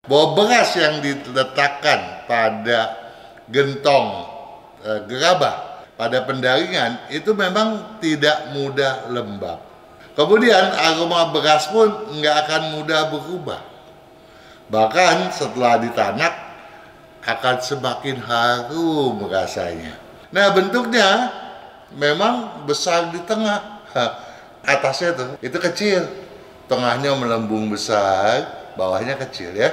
bahwa beras yang diletakkan pada gentong gerabah pada pendaringan itu memang tidak mudah lembab. Kemudian aroma beras pun nggak akan mudah berubah. Bahkan setelah ditanak akan semakin harum rasanya. Nah, bentuknya memang besar di tengah. Atasnya tuh itu kecil, tengahnya melembung besar, bawahnya kecil ya.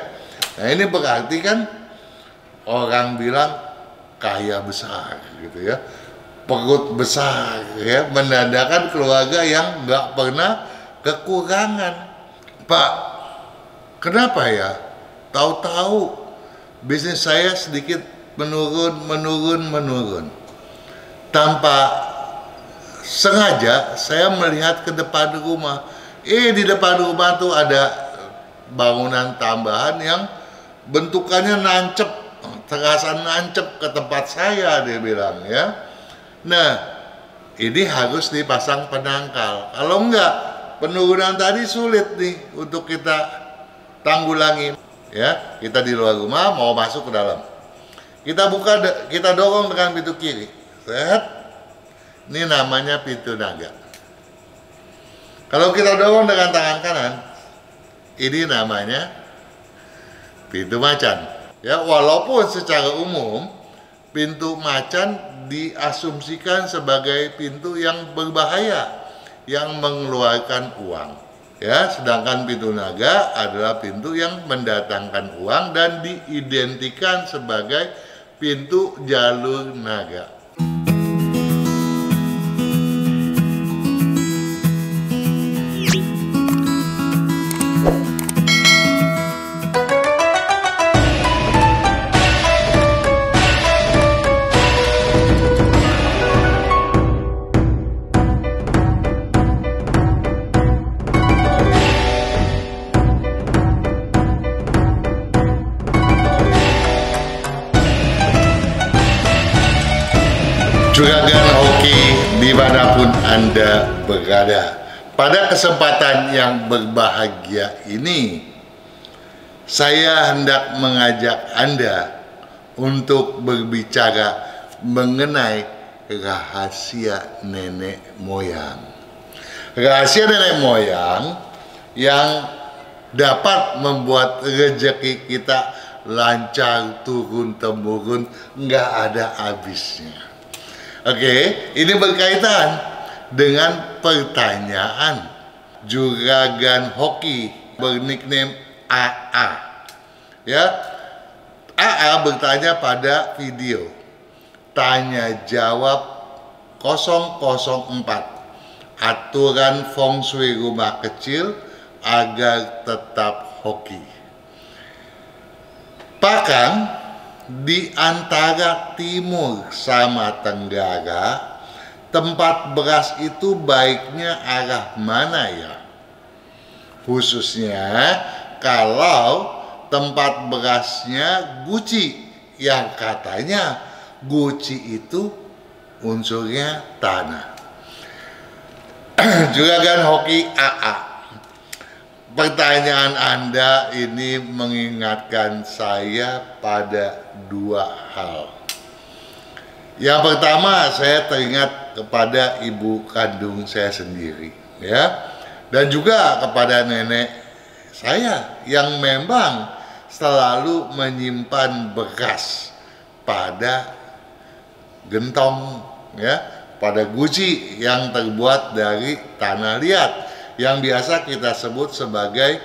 Nah, ini berarti kan orang bilang kaya besar gitu ya, perut besar ya, menandakan keluarga yang nggak pernah kekurangan. Pak, kenapa ya? Tahu-tahu bisnis saya sedikit menurun. Tanpa sengaja saya melihat ke depan rumah. Di depan rumah tuh ada bangunan tambahan yang bentukannya nancep, terasa nancep ke tempat saya, dia bilang ya. Nah, ini harus dipasang penangkal. Kalau enggak, penurunan tadi sulit nih untuk kita tanggulangi. Ya, kita di luar rumah mau masuk ke dalam. Kita buka, kita dorong dengan pintu kiri. Set. Ini namanya pintu naga. Kalau kita dorong dengan tangan kanan, ini namanya pintu macan. Ya, walaupun secara umum pintu macan diasumsikan sebagai pintu yang berbahaya, yang mengeluarkan uang. Ya, sedangkan pintu naga adalah pintu yang mendatangkan uang dan diidentikan sebagai pintu jalur naga. Juragan hoki dimanapun Anda berada. Pada kesempatan yang berbahagia ini, saya hendak mengajak Anda untuk berbicara mengenai rahasia nenek moyang. Rahasia nenek moyang yang dapat membuat rezeki kita lancar turun-temurun, nggak ada habisnya. Oke, ini berkaitan dengan pertanyaan juragan hoki bernickname AA. Ya, AA bertanya pada video tanya jawab 004, aturan feng shui rumah kecil agar tetap hoki. Pakang di antara timur sama tenggara, tempat beras itu baiknya arah mana ya? Khususnya kalau tempat berasnya guci, yang katanya guci itu unsurnya tanah. Juragan hoki AA, pertanyaan Anda ini mengingatkan saya pada dua hal. Yang pertama, saya teringat kepada ibu kandung saya sendiri, ya, dan juga kepada nenek saya yang memang selalu menyimpan beras pada gentong, ya, pada guci yang terbuat dari tanah liat, yang biasa kita sebut sebagai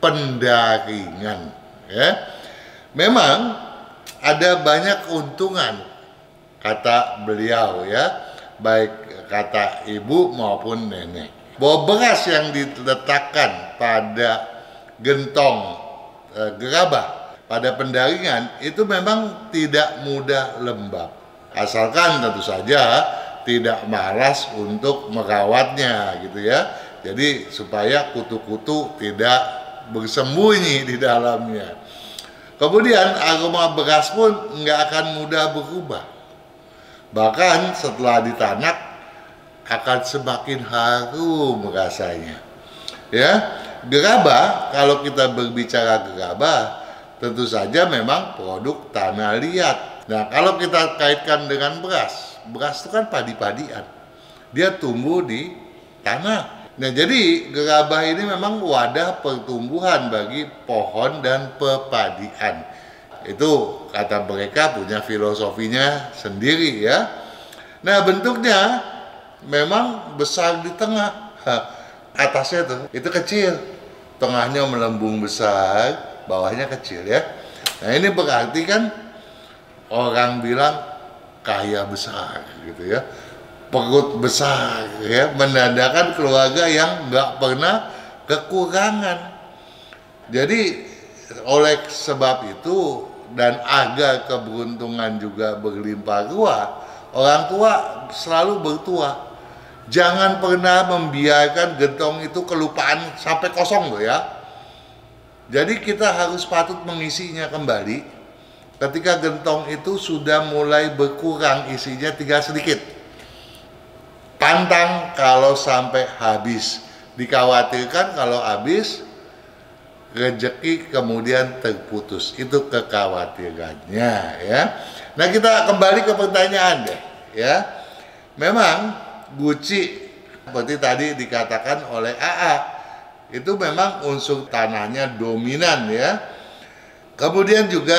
pendaringan. Ya, memang ada banyak keuntungan, kata beliau ya, baik kata ibu maupun nenek, bahwa beras yang diletakkan pada gentong gerabah pada pendaringan itu memang tidak mudah lembab, asalkan tentu saja tidak malas untuk merawatnya gitu ya. Jadi supaya kutu-kutu tidak bersembunyi di dalamnya. Kemudian aroma beras pun nggak akan mudah berubah. Bahkan setelah ditanak akan semakin harum rasanya. Ya, gerabah, kalau kita berbicara gerabah, tentu saja memang produk tanah liat. Nah, kalau kita kaitkan dengan beras itu kan padi-padian. Dia tumbuh di tanah. Nah, jadi gerabah ini memang wadah pertumbuhan bagi pohon dan pepadian. Itu kata mereka punya filosofinya sendiri ya. Nah, bentuknya memang besar di tengah. Atasnya tuh, itu kecil. Tengahnya melembung besar, bawahnya kecil ya. Nah, ini berarti kan orang bilang kaya besar gitu ya, perut besar ya, menandakan keluarga yang nggak pernah kekurangan. Jadi oleh sebab itu dan agar keberuntungan juga berlimpah ruah, orang tua selalu bertuah. Jangan pernah membiarkan gentong itu kelupaan sampai kosong loh ya. Jadi kita harus patut mengisinya kembali ketika gentong itu sudah mulai berkurang isinya, tinggal sedikit. Pantang kalau sampai habis. Dikhawatirkan kalau habis rezeki kemudian terputus. Itu kekhawatirannya ya. Nah, kita kembali ke pertanyaan deh ya. Memang guci seperti tadi dikatakan oleh AA itu memang unsur tanahnya dominan ya. Kemudian juga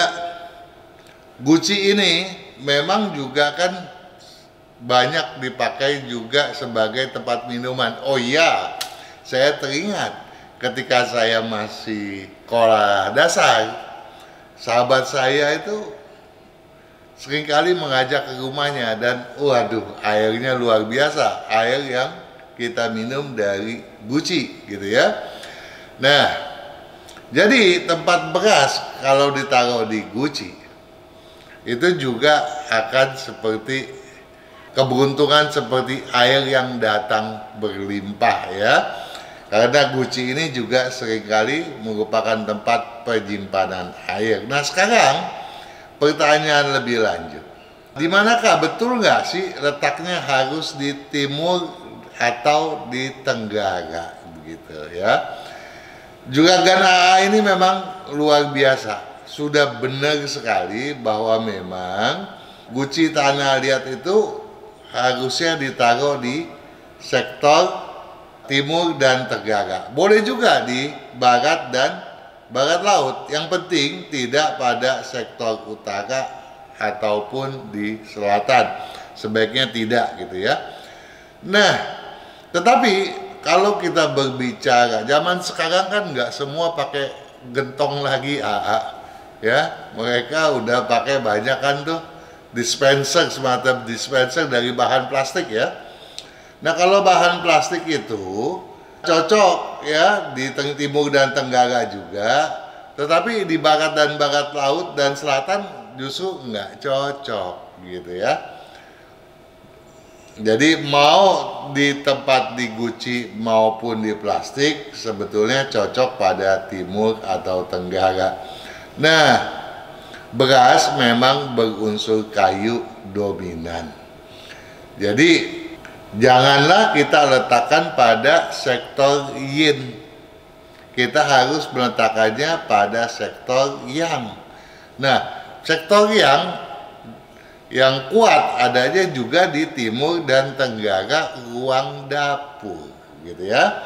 guci ini memang juga kan banyak dipakai juga sebagai tempat minuman. Oh iya, saya teringat ketika saya masih sekolah dasar, sahabat saya itu seringkali mengajak ke rumahnya dan waduh, airnya luar biasa, air yang kita minum dari guci gitu ya. Nah, jadi tempat beras kalau ditaruh di guci itu juga akan seperti keberuntungan, seperti air yang datang berlimpah ya. Karena guci ini juga seringkali merupakan tempat penyimpanan air. Nah, sekarang pertanyaan lebih lanjut, di manakah, betul nggak sih letaknya harus di timur atau di tenggara begitu ya? Juragan AA ini memang luar biasa, sudah benar sekali bahwa memang guci tanah liat itu harusnya ditaruh di sektor timur dan tenggara. Boleh juga di barat dan barat laut, yang penting tidak pada sektor utara ataupun di selatan, sebaiknya tidak gitu ya. Nah, tetapi kalau kita berbicara zaman sekarang kan nggak semua pakai gentong lagi AA ya, mereka udah pakai banyak kan tuh dispenser, semacam dispenser dari bahan plastik ya. Nah, kalau bahan plastik itu cocok ya di timur dan tenggara juga, tetapi di barat dan barat laut dan selatan justru nggak cocok gitu ya. Jadi mau di tempat di guci maupun di plastik sebetulnya cocok pada timur atau tenggara. Nah, beras memang berunsur kayu dominan. Jadi janganlah kita letakkan pada sektor yin. Kita harus meletakkannya pada sektor yang. Nah, sektor yang kuat adanya juga di timur dan tenggara ruang dapur, gitu ya.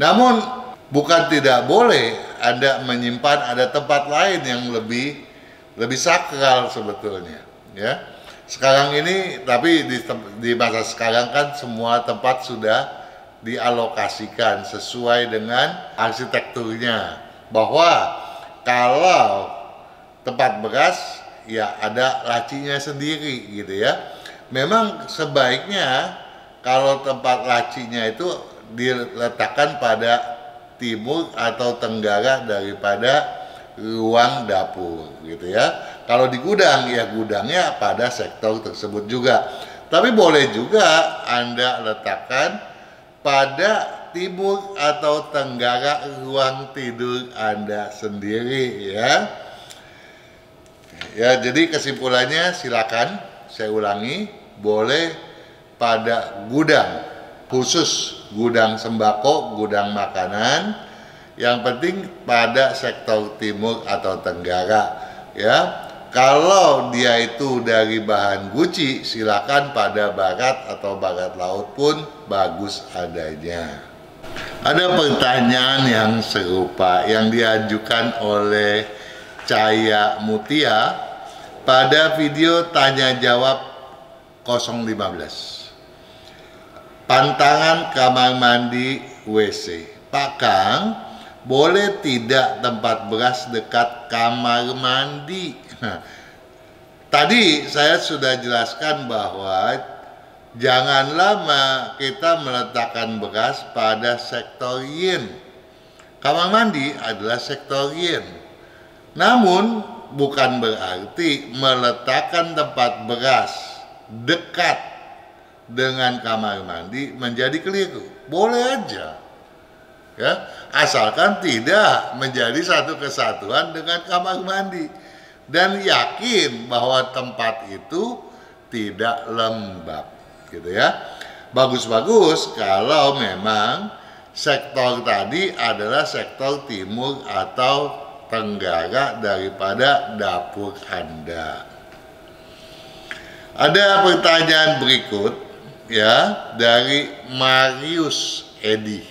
Namun bukan tidak boleh Anda menyimpan ada tempat lain yang lebih sakral sebetulnya, ya. Sekarang ini, tapi di masa sekarang kan semua tempat sudah dialokasikan sesuai dengan arsitekturnya, bahwa kalau tempat beras ya ada lacinya sendiri gitu ya. Memang sebaiknya kalau tempat lacinya itu diletakkan pada timur atau tenggara daripada ruang dapur gitu ya. Kalau di gudang ya gudangnya pada sektor tersebut juga. Tapi boleh juga Anda letakkan pada timur atau tenggara ruang tidur Anda sendiri ya. Ya, jadi kesimpulannya silakan saya ulangi, boleh pada gudang khusus, gudang sembako, gudang makanan Yang penting pada sektor timur atau tenggara, ya. Kalau dia itu dari bahan guci, silakan pada barat atau barat laut pun bagus adanya. Ada pertanyaan yang serupa yang diajukan oleh Cahaya Mutia pada video tanya jawab 015. Pantangan kamar mandi WC. Pak Kang, boleh tidak tempat beras dekat kamar mandi? Tadi saya sudah jelaskan bahwa janganlah kita meletakkan beras pada sektor yin. Kamar mandi adalah sektor yin. Namun bukan berarti meletakkan tempat beras dekat dengan kamar mandi menjadi keliru. Boleh aja, ya, asalkan tidak menjadi satu kesatuan dengan kamar mandi dan yakin bahwa tempat itu tidak lembab, gitu ya. Bagus-bagus kalau memang sektor tadi adalah sektor timur atau tenggara daripada dapur Anda. Ada pertanyaan berikut, ya, dari Marius Edi.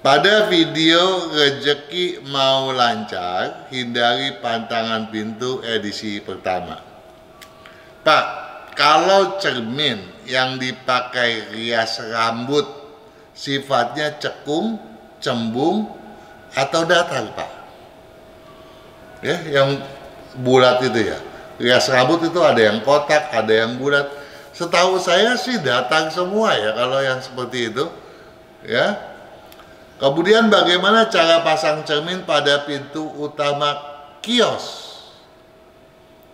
Pada video Rezeki Mau Lancar, hindari pantangan pintu edisi pertama. Pak, kalau cermin yang dipakai rias rambut sifatnya cekung, cembung, atau datar, Pak? Ya, yang bulat itu ya. Rias rambut itu ada yang kotak, ada yang bulat. Setahu saya sih datar semua ya kalau yang seperti itu. Ya. Kemudian bagaimana cara pasang cermin pada pintu utama kios?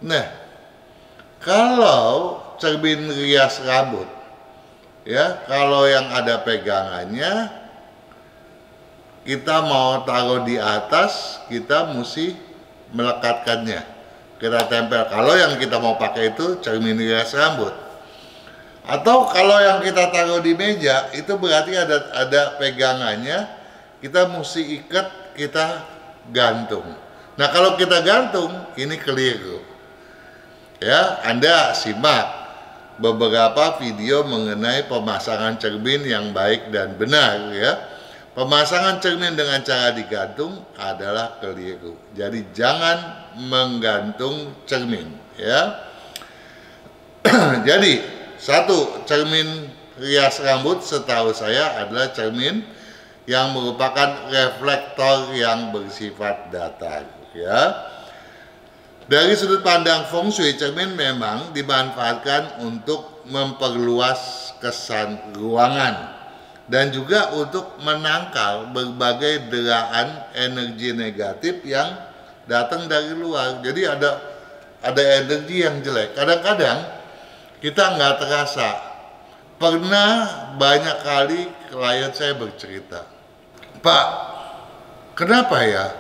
Nah, kalau cermin rias rambut, ya, kalau yang ada pegangannya, kita mau taruh di atas, kita mesti melekatkannya. Kita tempel. Kalau yang kita mau pakai itu cermin rias rambut. Atau kalau yang kita taruh di meja itu berarti ada pegangannya, kita mesti ikat, kita gantung. Nah, kalau kita gantung ini keliru. Ya, Anda simak beberapa video mengenai pemasangan cermin yang baik dan benar, ya. Pemasangan cermin dengan cara digantung adalah keliru. Jadi jangan menggantung cermin, ya. Jadi satu, cermin rias rambut setahu saya adalah cermin yang merupakan reflektor yang bersifat datar, ya. Dari sudut pandang feng shui, cermin memang dimanfaatkan untuk memperluas kesan ruangan dan juga untuk menangkal berbagai deraan energi negatif yang datang dari luar. Jadi ada energi yang jelek. Kadang-kadang kita nggak terasa. Pernah banyak kali klien saya bercerita, Pak, kenapa ya?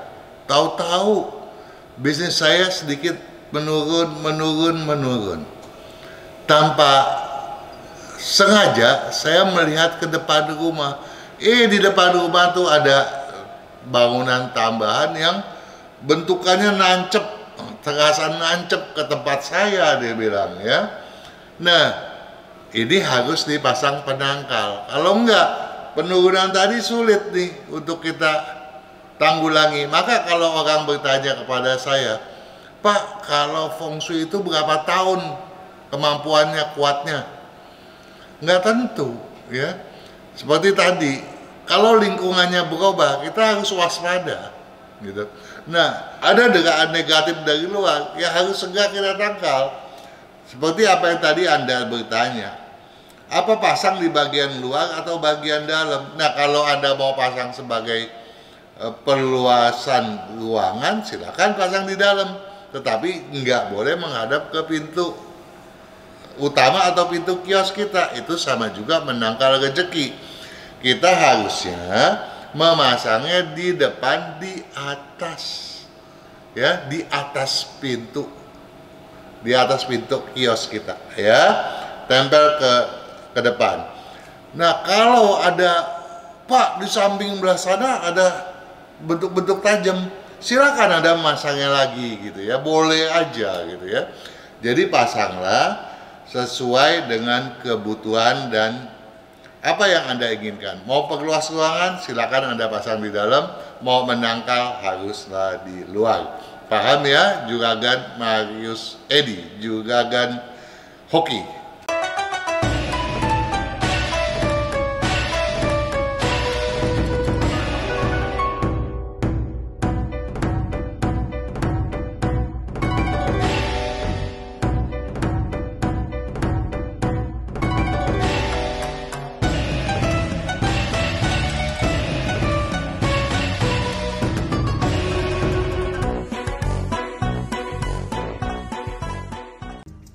Tahu-tahu bisnis saya sedikit menurun. Tanpa sengaja saya melihat ke depan rumah. Di depan rumah tuh ada bangunan tambahan yang bentukannya nancep, terasa nancep ke tempat saya, dia bilang, ya. Nah, ini harus dipasang penangkal. Kalau enggak, penurunan tadi sulit nih untuk kita tanggulangi. Maka kalau orang bertanya kepada saya, Pak, kalau feng shui itu berapa tahun kemampuannya, kuatnya? Nggak tentu, ya. Seperti tadi, kalau lingkungannya berubah, kita harus waspada, gitu. Nah, ada deraan negatif dari luar, ya harus segera kita tangkal. Seperti apa yang tadi Anda bertanya, apa pasang di bagian luar atau bagian dalam? Nah, kalau Anda mau pasang sebagai perluasan ruangan, silakan pasang di dalam. Tetapi nggak boleh menghadap ke pintu utama atau pintu kios kita. Itu sama juga menangkal rezeki. Kita harusnya memasangnya di depan, di atas, ya, di atas pintu. Di atas pintu kios kita, ya, tempel ke depan. Nah, kalau ada Pak, di samping belah sana ada bentuk-bentuk tajam. Silakan Anda masangnya lagi gitu ya, boleh aja gitu ya. Jadi pasanglah sesuai dengan kebutuhan dan apa yang Anda inginkan. Mau perluas ruangan, silakan Anda pasang di dalam. Mau menangkal, haruslah di luar. Paham ya, Juragan Marius Edi, Juragan Hoki.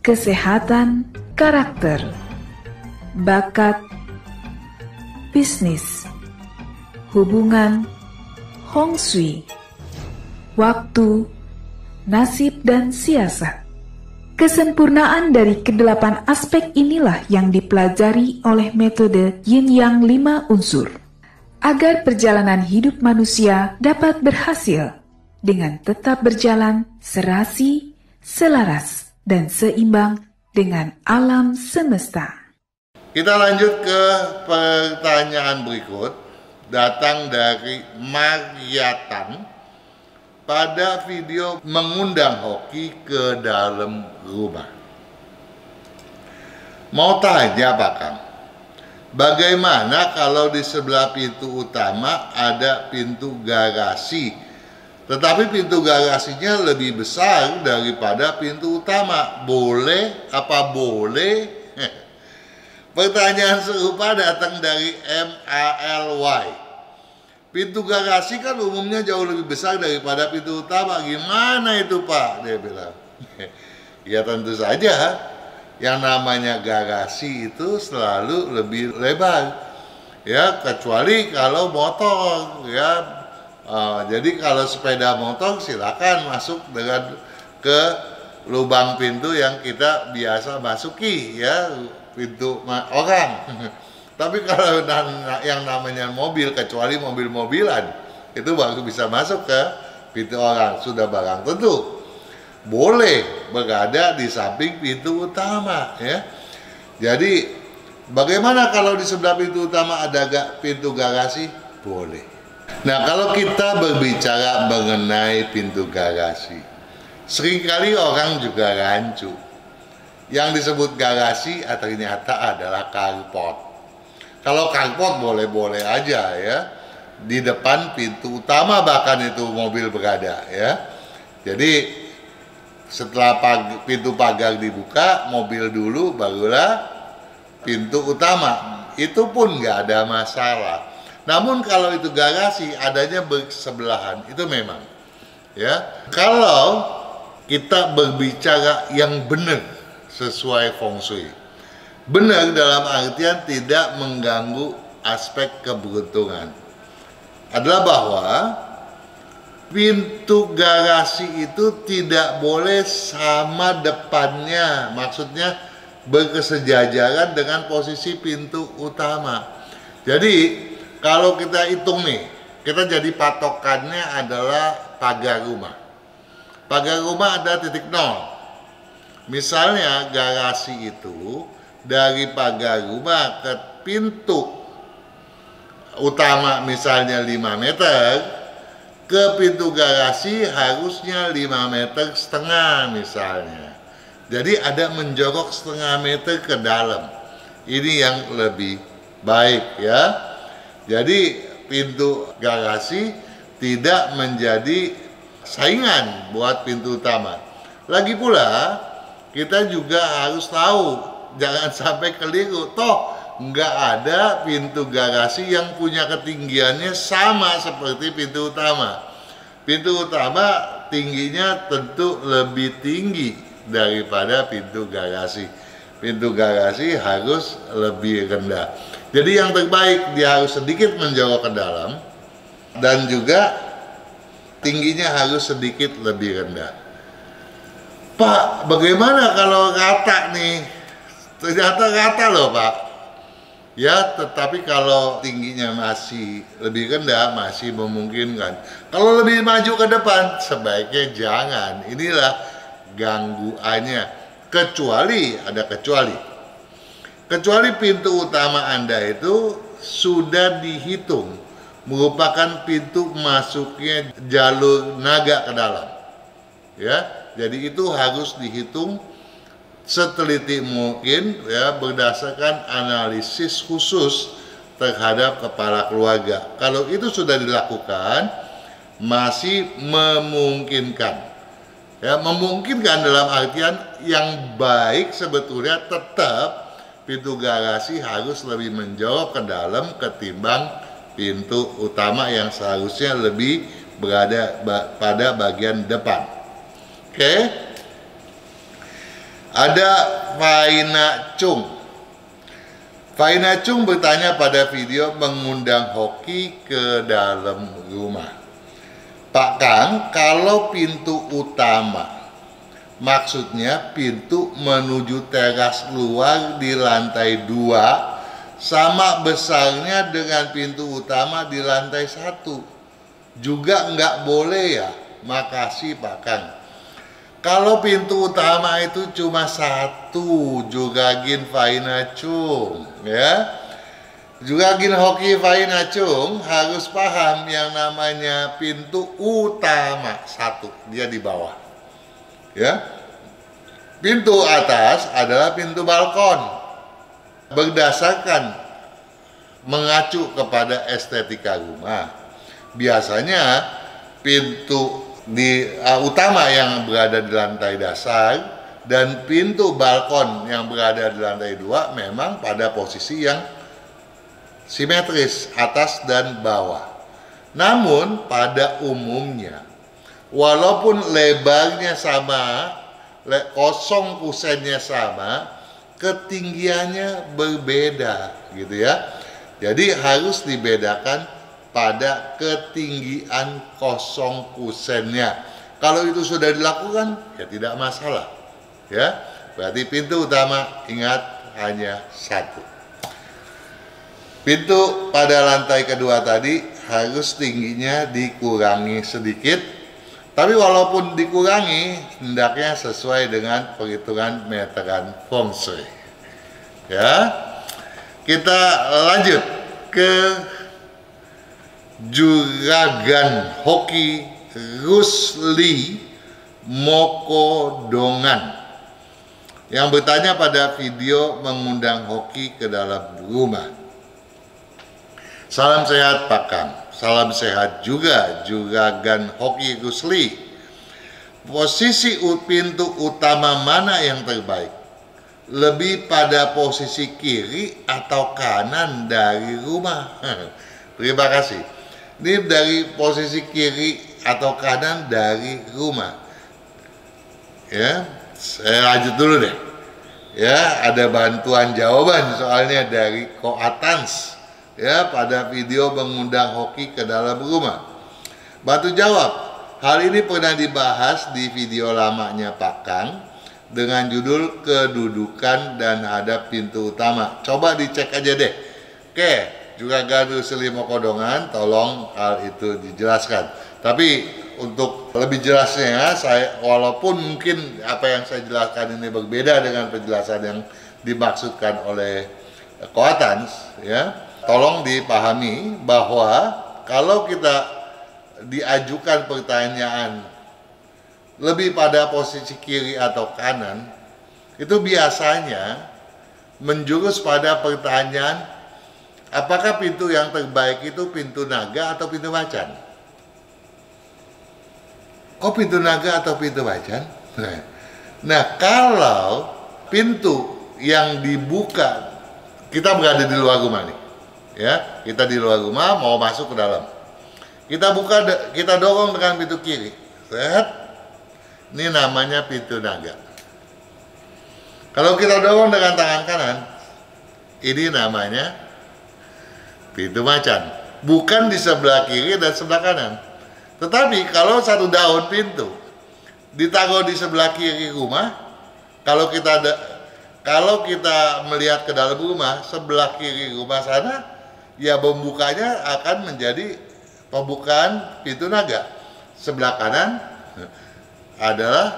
Kesehatan karakter, bakat, bisnis, hubungan, Hong Shui, waktu, nasib dan siasat. Kesempurnaan dari kedelapan aspek inilah yang dipelajari oleh metode Yin Yang 5 unsur, agar perjalanan hidup manusia dapat berhasil dengan tetap berjalan serasi, selaras, dan seimbang dengan alam semesta. Kita lanjut ke pertanyaan berikut, datang dari Mariatan pada video mengundang Hoki ke dalam rumah. Mau tanya Pak Kang, bagaimana kalau di sebelah pintu utama ada pintu garasi, tetapi pintu garasinya lebih besar daripada pintu utama? Boleh apa boleh? Pertanyaan serupa datang dari MALY. Pintu garasi kan umumnya jauh lebih besar daripada pintu utama. Gimana itu Pak? Dia bilang. Ya tentu saja, yang namanya garasi itu selalu lebih lebar. Ya, kecuali kalau motor, ya. Jadi kalau sepeda motor silakan masuk dengan ke lubang pintu yang kita biasa masuki, ya, pintu orang. Tapi kalau yang namanya mobil, kecuali mobil-mobilan, itu baru bisa masuk ke pintu orang. Sudah barang tentu boleh berada di samping pintu utama, ya. Jadi bagaimana kalau di sebelah pintu utama ada pintu garasi? Boleh. Nah, kalau kita berbicara mengenai pintu garasi, seringkali orang juga rancu. Yang disebut garasi ternyata adalah carport. Kalau carport boleh-boleh aja ya, di depan pintu utama bahkan itu mobil berada ya. Jadi setelah pintu pagar dibuka, mobil dulu barulah pintu utama. Itu pun nggak ada masalah. Namun kalau itu garasi adanya bersebelahan, itu memang ya. Kalau kita berbicara yang benar sesuai feng shui, benar dalam artian tidak mengganggu aspek keberuntungan, adalah bahwa pintu garasi itu tidak boleh sama depannya, maksudnya berkesejajaran dengan posisi pintu utama. Jadi kalau kita hitung nih, kita jadi patokannya adalah pagar rumah. Pagar rumah ada titik nol. Misalnya garasi itu dari pagar rumah ke pintu utama misalnya 5 meter, ke pintu garasi harusnya 5,5 meter misalnya. Jadi ada menjorok 0,5 meter ke dalam. Ini yang lebih baik ya. Jadi pintu garasi tidak menjadi saingan buat pintu utama. Lagi pula kita juga harus tahu, jangan sampai keliru. Toh nggak ada pintu garasi yang punya ketinggiannya sama seperti pintu utama. Pintu utama tingginya tentu lebih tinggi daripada pintu garasi. Pintu garasi harus lebih rendah. Jadi yang terbaik dia harus sedikit menjorok ke dalam dan juga tingginya harus sedikit lebih rendah. Pak, bagaimana kalau rata nih? Ternyata rata loh Pak. Ya, tetapi kalau tingginya masih lebih rendah, masih memungkinkan. Kalau lebih maju ke depan, sebaiknya jangan. Inilah gangguannya. Kecuali, ada kecuali. Kecuali pintu utama Anda itu sudah dihitung, merupakan pintu masuknya jalur naga ke dalam. Ya, jadi itu harus dihitung seteliti mungkin, ya, berdasarkan analisis khusus terhadap kepala keluarga. Kalau itu sudah dilakukan, masih memungkinkan. Ya, memungkinkan dalam artian yang baik sebetulnya tetap pintu garasi harus lebih menjauh ke dalam ketimbang pintu utama yang seharusnya lebih berada pada bagian depan. Oke. Ada Faina Chung. Faina Chung bertanya pada video mengundang hoki ke dalam rumah. Pak Kang, kalau pintu utama, maksudnya pintu menuju teras luar di lantai 2 sama besarnya dengan pintu utama di lantai 1. Juga nggak boleh ya? Makasih Pak Kang. Kalau pintu utama itu cuma 1, Jugagin Faina Chung, ya. Jugagin Hoki Faina Chung harus paham yang namanya pintu utama 1, dia di bawah. Ya. Pintu atas adalah pintu balkon. Berdasarkan mengacu kepada estetika rumah, biasanya pintu utama yang berada di lantai dasar dan pintu balkon yang berada di lantai 2 memang pada posisi yang simetris atas dan bawah. Namun pada umumnya walaupun lebarnya sama, kosong kusennya sama, ketinggiannya berbeda gitu ya. Jadi harus dibedakan pada ketinggian kosong kusennya. Kalau itu sudah dilakukan, ya tidak masalah. Ya, berarti pintu utama ingat hanya 1. Pintu pada lantai kedua tadi harus tingginya dikurangi sedikit. Tapi walaupun dikurangi, hendaknya sesuai dengan perhitungan meteran feng shui. Ya, kita lanjut ke Juragan Hoki Rusli Mokodongan yang bertanya pada video mengundang hoki ke dalam rumah. Salam sehat Pak Kang. Salam sehat juga Juragan Hoki Rusli. Posisi pintu utama mana yang terbaik? Lebih pada posisi kiri atau kanan dari rumah? Terima kasih. Ini dari posisi kiri atau kanan dari rumah. Ya, saya lanjut dulu deh. Ya, ada bantuan jawaban soalnya dari Koatans. Ya, pada video mengundang hoki ke dalam rumah. Bantu jawab. Hal ini pernah dibahas di video lamanya Pak Kang dengan judul kedudukan dan hadap pintu utama. Coba dicek aja deh. Oke. Juga Juragan Rusli Mokodongan, tolong hal itu dijelaskan. Tapi untuk lebih jelasnya, saya walaupun mungkin apa yang saya jelaskan ini berbeda dengan penjelasan yang dimaksudkan oleh Koatans, ya, tolong dipahami bahwa kalau kita diajukan pertanyaan lebih pada posisi kiri atau kanan, itu biasanya menjurus pada pertanyaan apakah pintu yang terbaik itu pintu naga atau pintu macan? Kok pintu naga atau pintu macan? Nah, kalau pintu yang dibuka, kita berada di luar rumah nih, ya, kita di luar rumah mau masuk ke dalam, kita buka, kita dorong dengan pintu kiri, ini namanya pintu naga. Kalau kita dorong dengan tangan kanan, ini namanya pintu macan, bukan di sebelah kiri dan sebelah kanan. Tetapi kalau satu daun pintu ditaruh di sebelah kiri rumah, kalau kalau kita melihat ke dalam rumah, sebelah kiri rumah sana, ya pembukanya akan menjadi pembukaan pintu naga. Sebelah kanan adalah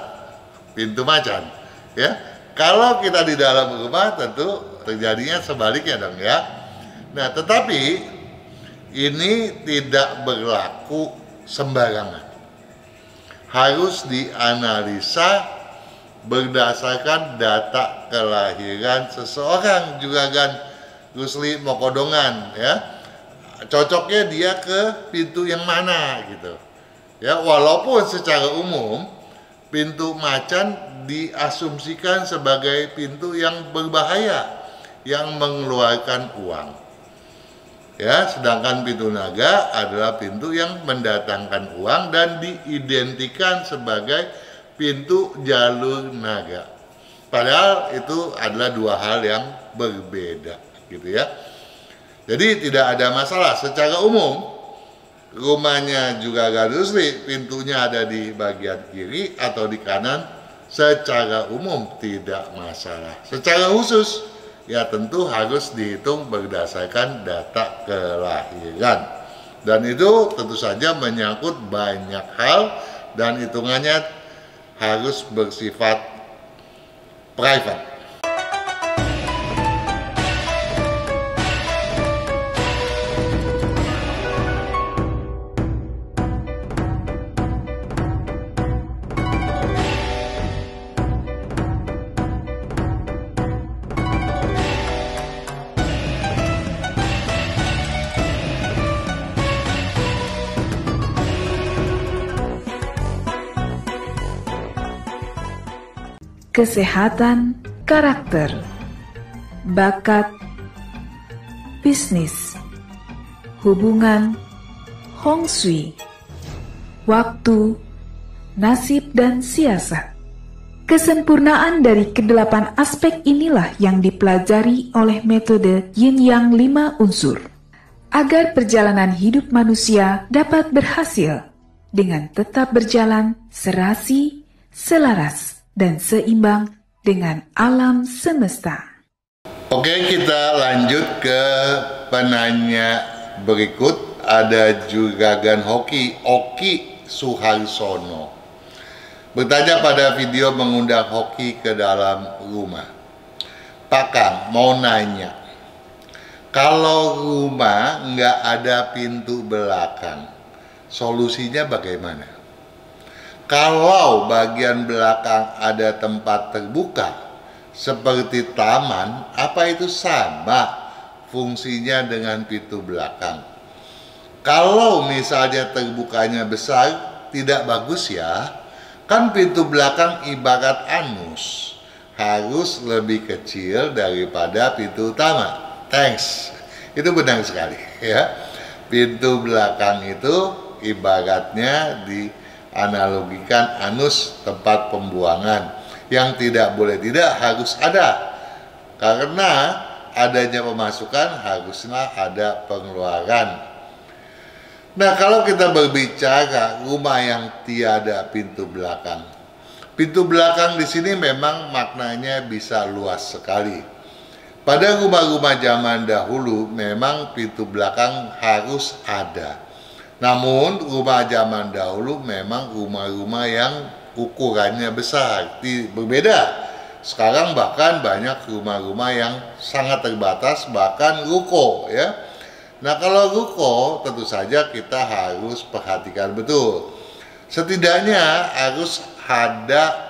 pintu macan. Ya, kalau kita di dalam rumah tentu terjadinya sebaliknya dong ya. Nah, tetapi ini tidak berlaku sembarangan. Harus dianalisa berdasarkan data kelahiran seseorang juga kan, Rusli Mokodongan ya. Cocoknya dia ke pintu yang mana gitu. Ya, walaupun secara umum pintu macan diasumsikan sebagai pintu yang berbahaya, yang mengeluarkan uang. Ya, sedangkan pintu naga adalah pintu yang mendatangkan uang dan diidentikan sebagai pintu jalur naga. Padahal itu adalah dua hal yang berbeda gitu ya. Jadi tidak ada masalah secara umum. Rumahnya juga Rusli, pintunya ada di bagian kiri atau di kanan, secara umum tidak masalah. Secara khusus ya tentu harus dihitung berdasarkan data kelahiran. Dan itu tentu saja menyangkut banyak hal dan hitungannya harus bersifat private. Kesehatan karakter, bakat, bisnis, hubungan, Hong Shui, waktu, nasib dan siasat. Kesempurnaan dari kedelapan aspek inilah yang dipelajari oleh metode Yin Yang 5 unsur, agar perjalanan hidup manusia dapat berhasil dengan tetap berjalan serasi, selaras, dan seimbang dengan alam semesta. Oke, kita lanjut ke penanya berikut. Ada juragan hoki, Oki Suharsono, bertanya pada video mengundang hoki ke dalam rumah. Pak Kang, mau nanya, kalau rumah nggak ada pintu belakang, solusinya bagaimana? Kalau bagian belakang ada tempat terbuka, seperti taman, apa itu sama fungsinya dengan pintu belakang? Kalau misalnya terbukanya besar, tidak bagus ya. Kan pintu belakang ibarat anus, harus lebih kecil daripada pintu utama. Thanks. Itu benar sekali ya. Pintu belakang itu ibaratnya dianalogikan anus, tempat pembuangan yang tidak boleh tidak harus ada. Karena adanya pemasukan harusnya ada pengeluaran. Nah, kalau kita berbicara rumah yang tiada pintu belakang, pintu belakang di sini memang maknanya bisa luas sekali. Pada rumah-rumah zaman dahulu memang pintu belakang harus ada. Namun rumah zaman dahulu memang rumah-rumah yang ukurannya besar, berbeda. Sekarang bahkan banyak rumah-rumah yang sangat terbatas, bahkan ruko ya. Nah, kalau ruko tentu saja kita harus perhatikan betul. Setidaknya harus ada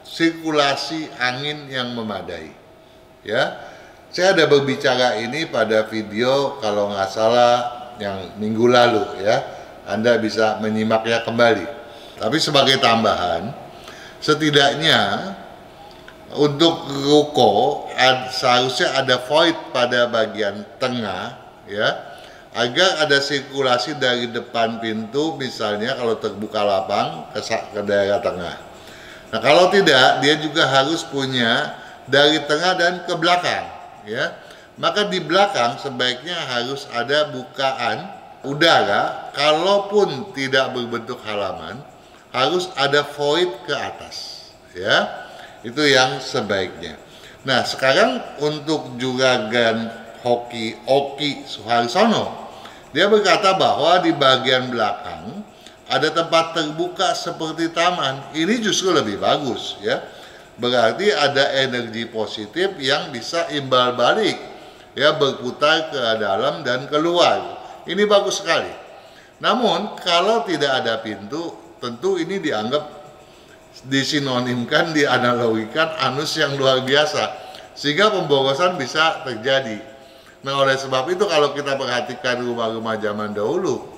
sirkulasi angin yang memadai. Ya, saya ada berbicara ini pada video kalau nggak salah yang minggu lalu ya. Anda bisa menyimaknya kembali. Tapi sebagai tambahan, setidaknya untuk ruko seharusnya ada void pada bagian tengah ya, agar ada sirkulasi dari depan pintu, misalnya kalau terbuka lapang ke daerah tengah. Nah, kalau tidak, dia juga harus punya dari tengah dan ke belakang ya. Maka di belakang sebaiknya harus ada bukaan udara, kalaupun tidak berbentuk halaman, harus ada void ke atas ya. Itu yang sebaiknya. Nah, sekarang untuk juragan hoki Oki Suharsono, dia berkata bahwa di bagian belakang ada tempat terbuka seperti taman. Ini justru lebih bagus ya. Berarti ada energi positif yang bisa imbal balik ya, berputar ke dalam dan keluar. Ini bagus sekali. Namun kalau tidak ada pintu, tentu ini dianggap disinonimkan, dianalogikan anus yang luar biasa, sehingga pemborosan bisa terjadi. Nah, oleh sebab itu kalau kita perhatikan rumah-rumah zaman dahulu,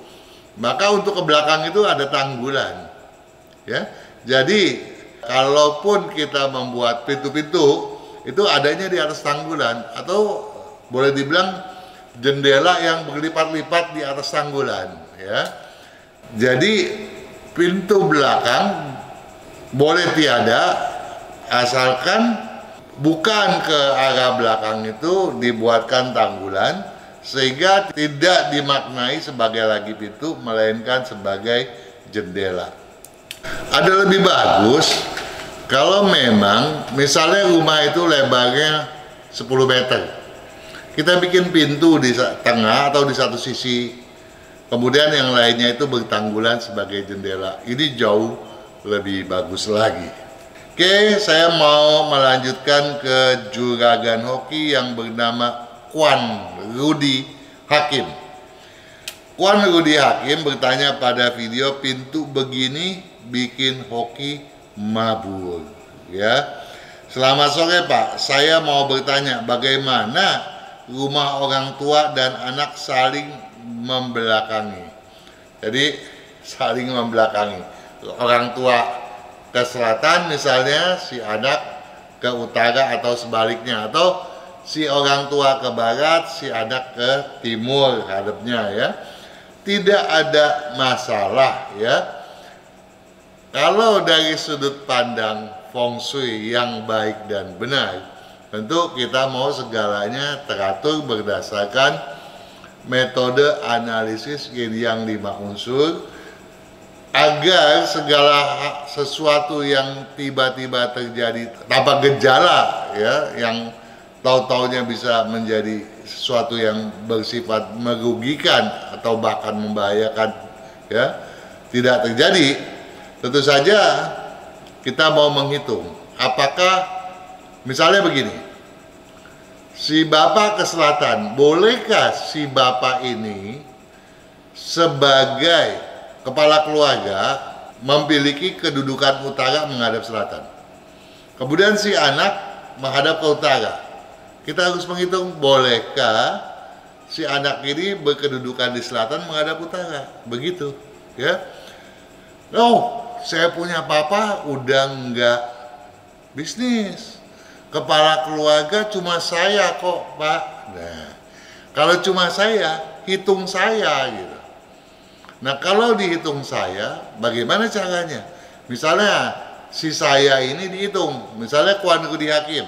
maka untuk ke belakang itu ada tanggulan ya. Jadi kalaupun kita membuat pintu-pintu, itu adanya di atas tanggulan, atau boleh dibilang jendela yang berlipat-lipat di atas tanggulan ya. Jadi pintu belakang boleh tiada, asalkan bukan ke arah belakang itu dibuatkan tanggulan, sehingga tidak dimaknai sebagai lagi pintu, melainkan sebagai jendela. Ada lebih bagus kalau memang misalnya rumah itu lebarnya 10 meter, kita bikin pintu di tengah atau di satu sisi, kemudian yang lainnya itu bertanggulan sebagai jendela. Ini jauh lebih bagus lagi. Oke, saya mau melanjutkan ke juragan hoki yang bernama Kwan Rudi Hakim. Kwan Rudi Hakim bertanya pada video, pintu begini bikin hoki mabur ya. Selamat sore Pak, saya mau bertanya bagaimana rumah orang tua dan anak saling membelakangi. Jadi saling membelakangi. Orang tua ke selatan misalnya, si anak ke utara atau sebaliknya, atau si orang tua ke barat, si anak ke timur hadapnya ya. Tidak ada masalah ya. Kalau dari sudut pandang feng shui yang baik dan benar, tentu kita mau segalanya teratur berdasarkan metode analisis yin yang 5 unsur, agar segala sesuatu yang tiba-tiba terjadi tanpa gejala ya, yang tahu-taunya bisa menjadi sesuatu yang bersifat merugikan atau bahkan membahayakan ya, tidak terjadi. Tentu saja kita mau menghitung apakah misalnya begini, si bapak ke selatan, bolehkah si bapak ini sebagai kepala keluarga memiliki kedudukan utara menghadap selatan? Kemudian si anak menghadap ke utara. Kita harus menghitung, bolehkah si anak ini berkedudukan di selatan menghadap utara? Begitu ya. Oh, saya punya papa udah nggak bisnis, kepala keluarga cuma saya kok Pak. Nah, kalau cuma saya, hitung saya gitu. Nah, kalau dihitung saya, bagaimana caranya? Misalnya si saya ini dihitung, misalnya Kwan Rudi Hakim,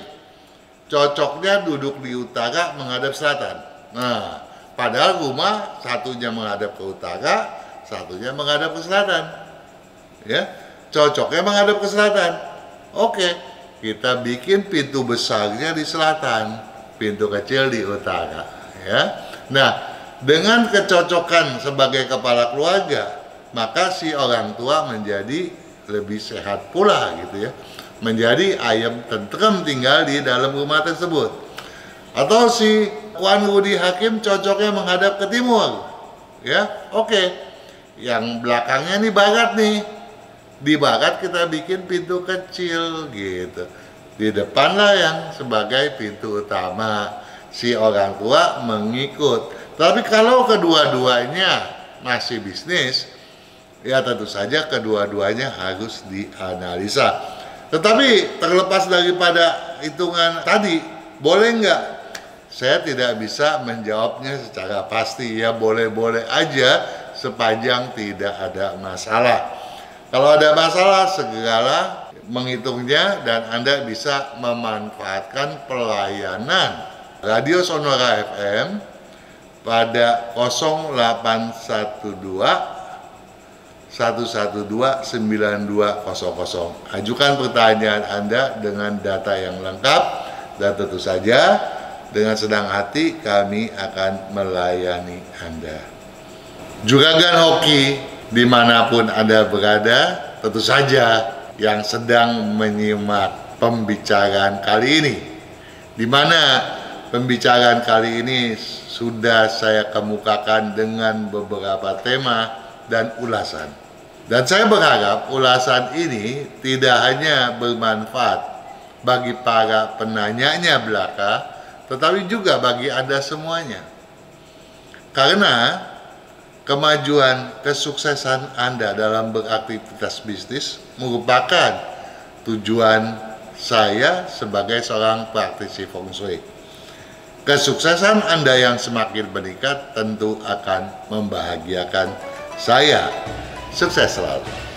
cocoknya duduk di utara menghadap selatan. Nah, padahal rumah satunya menghadap ke utara, satunya menghadap ke selatan. Ya, cocoknya menghadap ke selatan. Oke, kita bikin pintu besarnya di selatan, pintu kecil di utara. Ya, nah, dengan kecocokan sebagai kepala keluarga, maka si orang tua menjadi lebih sehat pula gitu ya, menjadi ayam tentrem tinggal di dalam rumah tersebut. Atau si Kwan Rudi Hakim cocoknya menghadap ke timur ya, oke, yang belakangnya nih barat nih, di barat kita bikin pintu kecil gitu, di depanlah yang sebagai pintu utama, si orang tua mengikut. Tapi kalau kedua-duanya masih bisnis, ya tentu saja kedua-duanya harus dianalisa. Tetapi terlepas daripada hitungan tadi, boleh nggak? Saya tidak bisa menjawabnya secara pasti ya, boleh-boleh aja sepanjang tidak ada masalah. Kalau ada masalah, segeralah menghitungnya dan Anda bisa memanfaatkan pelayanan Radio Sonora FM pada 0812 112 9200. Ajukan pertanyaan Anda dengan data yang lengkap Dan tentu saja dengan senang hati kami akan melayani Anda. Juragan Hoki dimanapun Anda berada, tentu saja yang sedang menyimak pembicaraan kali ini, di mana pembicaraan kali ini sudah saya kemukakan dengan beberapa tema dan ulasan. Dan saya berharap ulasan ini tidak hanya bermanfaat bagi para penanyanya belaka, tetapi juga bagi Anda semuanya. Karena kemajuan kesuksesan Anda dalam beraktivitas bisnis merupakan tujuan saya sebagai seorang praktisi Feng Shui. Kesuksesan Anda yang semakin meningkat tentu akan membahagiakan saya. Sukses selalu.